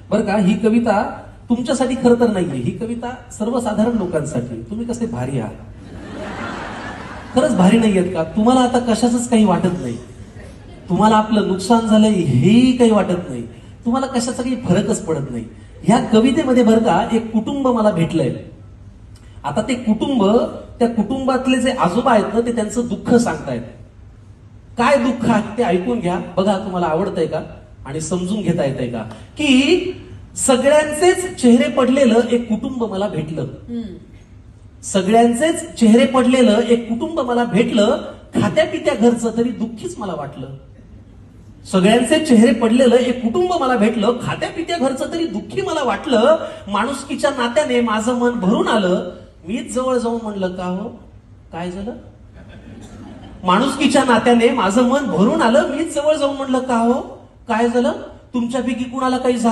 बरं का, ही कविता तुमच्यासाठी खरं तर नाहीये, ही कविता सर्वसाधारण लोकांसाठी. तुम्ही कसे भारी आहात, खरंच भारी नाहीयेत का? तुम्हाला आता कशाचंच काही वाटत नाही, तुम्हाला आपलं नुकसान झालंय हेही काही वाटत नाही, तुम्हाला कशाचा काही फरकच पडत नाही. ह्या कवितेमध्ये बरं का एक कुटुंब मला भेटलंय. आता ते कुटुंब, त्या कुटुंबातले जे आजोबा आहेत ना, ते त्यांचं दुःख सांगतायत. काय दुःख आहे ते ऐकून घ्या, बघा तुम्हाला आवडतंय का आणि समजून घेता येतंय का. की सगळ्यांचेच चेहरे पडलेलं एक कुटुंब मला भेटलं, सगळ्यांचेच चेहरे पडलेलं एक कुटुंब मला भेटलं, खात्या पित्या घरचं तरी दुःखीच मला वाटलं. सगळ्यांचे चेहरे पडलेलं एक कुटुंब मला भेटलं, खात्या पित्या घरचं तरी दुःखी मला वाटलं. माणुसकीच्या नात्याने माझं मन भरून आलं, मीच जवळ जाऊन म्हणलं का हो काय झालं. माणुसकीच्या नात्याने माझं मन भरून आलं, मीच जवळ जाऊन म्हणलं का हो काय झालं. तुमच्यापैकी कुणाला काही झालं